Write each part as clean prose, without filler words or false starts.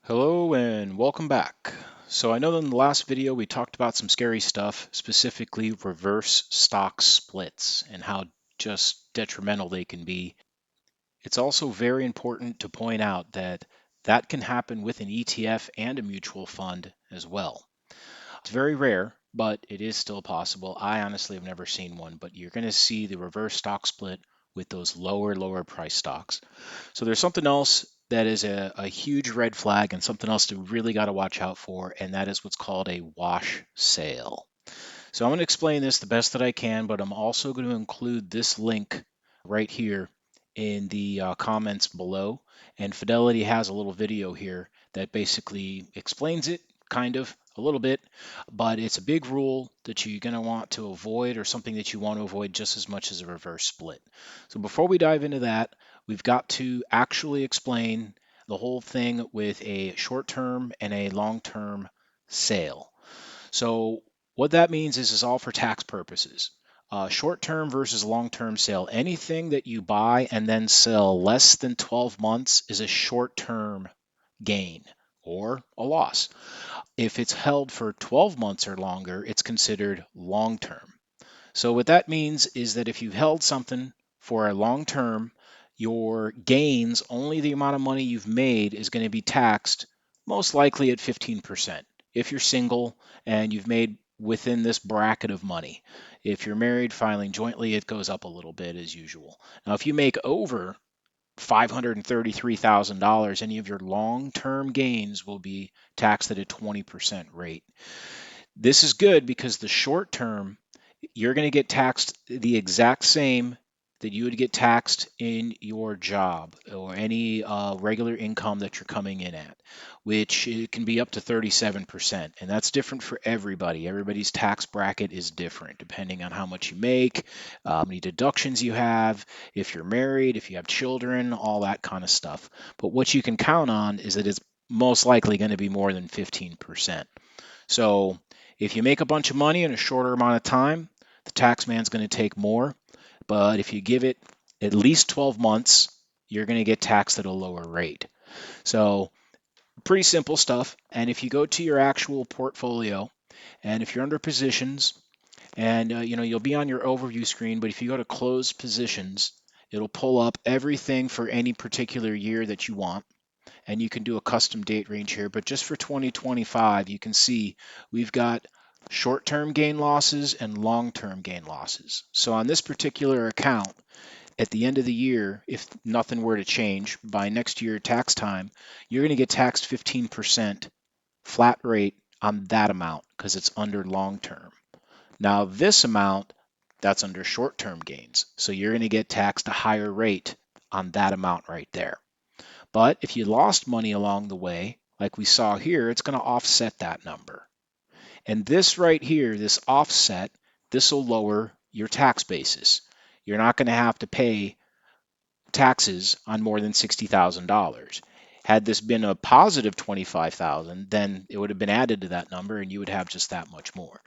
Hello and welcome back. So I know in the last video we talked about some scary stuff, specifically reverse stock splits and how just detrimental they can be. It's also very important to point out that that can happen with an ETF and a mutual fund as well. It's very rare, but it is still possible. I honestly have never seen one, but you're going to see the reverse stock split with those lower price stocks. So there's something else that is a huge red flag and something else to really got to watch out for, and that is what's called a wash sale. So I'm going to explain this the best that I can, but I'm also going to include this link right here in the comments below. And Fidelity has a little video here that basically explains it kind of a little bit, but it's a big rule that you're going to want to avoid or something that you want to avoid just as much as a reverse split. So before we dive into that, we've got to actually explain the whole thing with a short-term and a long-term sale. So what that means is all for tax purposes. Short-term versus long-term sale. Anything that you buy and then sell less than 12 months is a short-term gain or a loss. If it's held for 12 months or longer, it's considered long-term. So what that means is that if you've held something for a long term, your gains, only the amount of money you've made, is going to be taxed most likely at 15%. If you're single and you've made within this bracket of money. If you're married filing jointly, it goes up a little bit as usual. Now, if you make over $533,000, any of your long-term gains will be taxed at a 20% rate. This is good because the short term, you're going to get taxed the exact same that you would get taxed in your job or any regular income that you're coming in at, which it can be up to 37%. And that's different for everybody. Everybody's tax bracket is different depending on how much you make, how many deductions you have, if you're married, if you have children, all that kind of stuff. But what you can count on is that it's most likely going to be more than 15%. So if you make a bunch of money in a shorter amount of time, the tax man's going to take more. But if you give it at least 12 months, you're going to get taxed at a lower rate. So pretty simple stuff. And if you go to your actual portfolio, and if you're under positions, and you'll be on your overview screen, but if you go to closed positions, it'll pull up everything for any particular year that you want. And you can do a custom date range here, but just for 2025, you can see we've got short-term gain losses and long-term gain losses. So on this particular account, at the end of the year, if nothing were to change by next year tax time, you're going to get taxed 15% flat rate on that amount because it's under long-term. Now this amount, that's under short-term gains. So you're going to get taxed a higher rate on that amount right there. But if you lost money along the way, like we saw here, it's going to offset that number. And this right here, this offset, this will lower your tax basis. You're not going to have to pay taxes on more than $60,000. Had this been a positive 25,000, then it would have been added to that number and you would have just that much more.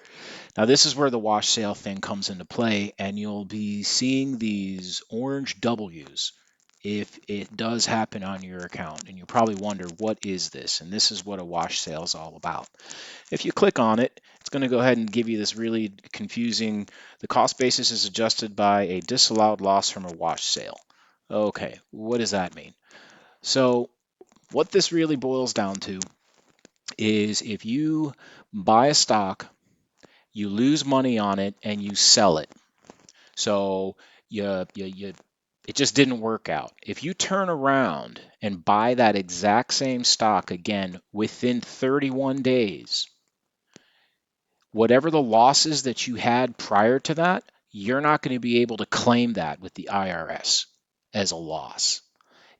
Now this is where the wash sale thing comes into play, and you'll be seeing these orange W's if it does happen on your account, and you'll probably wonder, what is this? And this is what a wash sale is all about. If you click on it, it's going to go ahead and give you this really confusing, the cost basis is adjusted by a disallowed loss from a wash sale. Okay, what does that mean? So what this really boils down to is if you buy a stock, you lose money on it and you sell it. So it just didn't work out. If you turn around and buy that exact same stock again within 31 days, whatever the losses that you had prior to that, you're not going to be able to claim that with the IRS as a loss,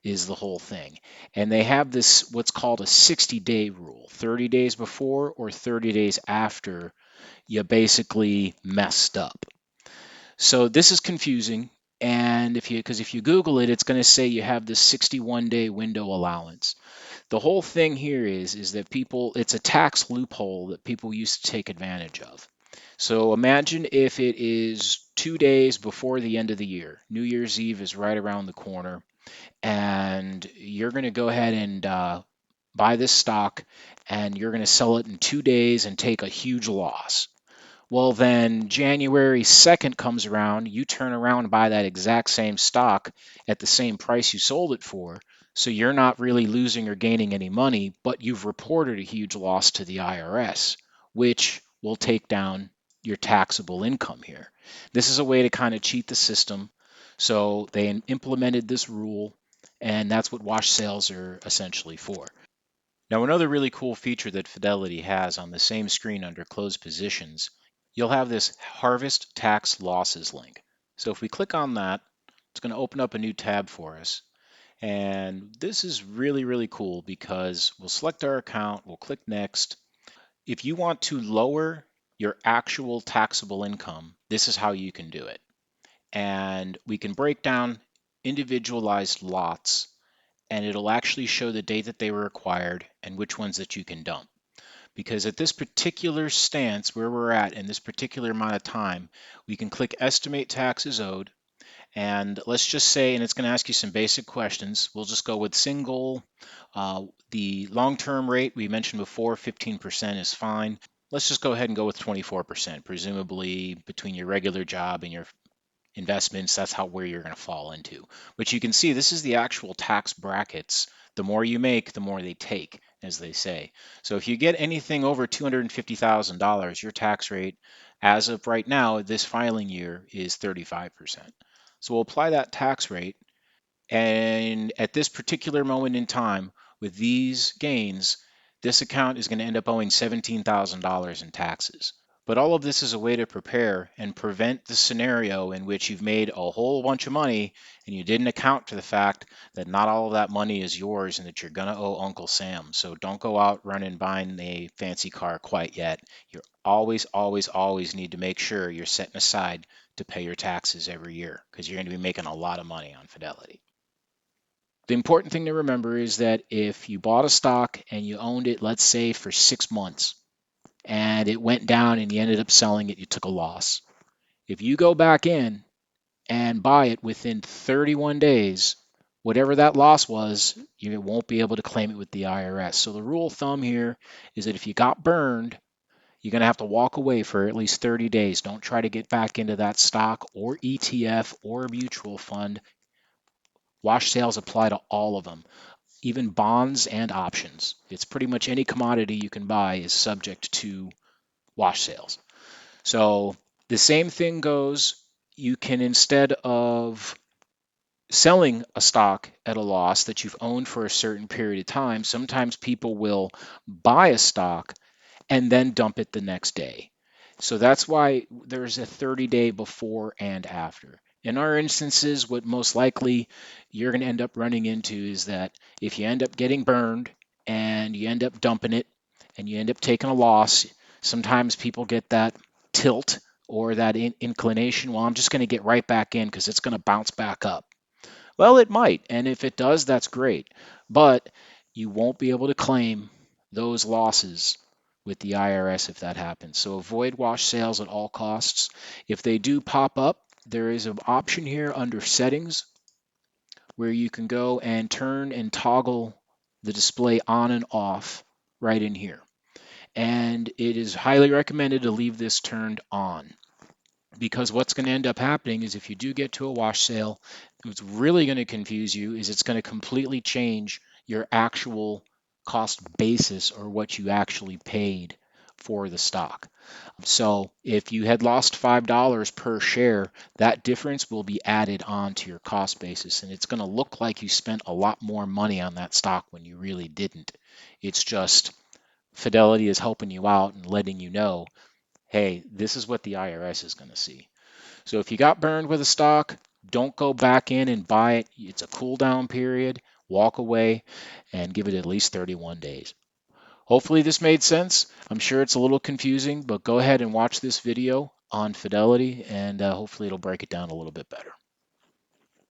is the whole thing. And they have this, what's called a 60-day rule, 30 days before or 30 days after you basically messed up. So this is confusing. And if you Google it, it's going to say you have this 61-day window allowance. The whole thing here is that it's a tax loophole that people used to take advantage of. So imagine if it is 2 days before the end of the year. New Year's Eve is right around the corner, and you're going to go ahead and buy this stock and you're going to sell it in 2 days and take a huge loss. Well, then January 2nd comes around, you turn around and buy that exact same stock at the same price you sold it for. So you're not really losing or gaining any money, but you've reported a huge loss to the IRS, which will take down your taxable income here. This is a way to kind of cheat the system. So they implemented this rule, and that's what wash sales are essentially for. Now, another really cool feature that Fidelity has on the same screen under closed positions, you'll have this harvest tax losses link. So if we click on that, it's going to open up a new tab for us. And this is really, really cool because we'll select our account, we'll click next. If you want to lower your actual taxable income, this is how you can do it. And we can break down individualized lots, and it'll actually show the date that they were acquired and which ones that you can dump. Because at this particular stance where we're at in this particular amount of time, we can click estimate taxes owed. And let's just say, and it's going to ask you some basic questions. We'll just go with single. The long-term rate we mentioned before, 15% is fine. Let's just go ahead and go with 24%, presumably between your regular job and your investments, that's where you're going to fall into. But you can see this is the actual tax brackets. The more you make, the more they take, as they say. So if you get anything over $250,000, your tax rate, as of right now, this filing year, is 35%. So we'll apply that tax rate, and at this particular moment in time, with these gains, this account is going to end up owing $17,000 in taxes. But all of this is a way to prepare and prevent the scenario in which you've made a whole bunch of money and you didn't account for the fact that not all of that money is yours and that you're going to owe Uncle Sam. So don't go out running buying a fancy car quite yet. You always, always, always need to make sure you're setting aside to pay your taxes every year because you're going to be making a lot of money on Fidelity. The important thing to remember is that if you bought a stock and you owned it, let's say for 6 months, and it went down and you ended up selling it, you took a loss. If you go back in and buy it within 31 days, whatever that loss was, you won't be able to claim it with the IRS. So the rule of thumb here is that if you got burned, you're going to have to walk away for at least 30 days. Don't try to get back into that stock or ETF or mutual fund. Wash sales apply to all of them, even bonds and options. It's pretty much any commodity you can buy is subject to wash sales. So the same thing goes. You can, instead of selling a stock at a loss that you've owned for a certain period of time, sometimes people will buy a stock and then dump it the next day. So that's why there's a 30-day before and after. In our instances, what most likely you're going to end up running into is that if you end up getting burned and you end up dumping it and you end up taking a loss, sometimes people get that tilt or that inclination, well, I'm just going to get right back in because it's going to bounce back up. Well, it might, and if it does, that's great. But you won't be able to claim those losses with the IRS if that happens. So avoid wash sales at all costs. If they do pop up, there is an option here under settings where you can go and turn and toggle the display on and off right in here. And it is highly recommended to leave this turned on, because what's going to end up happening is if you do get to a wash sale, what's really going to confuse you is it's going to completely change your actual cost basis, or what you actually paid for the stock. So if you had lost $5 per share, that difference will be added on to your cost basis, and it's going to look like you spent a lot more money on that stock when you really didn't. It's just Fidelity is helping you out and letting you know, hey, this is what the IRS is going to see. So if you got burned with a stock, don't go back in and buy it. It's a cool down period. Walk away and give it at least 31 days. Hopefully this made sense. I'm sure it's a little confusing, but go ahead and watch this video on Fidelity, and hopefully it'll break it down a little bit better.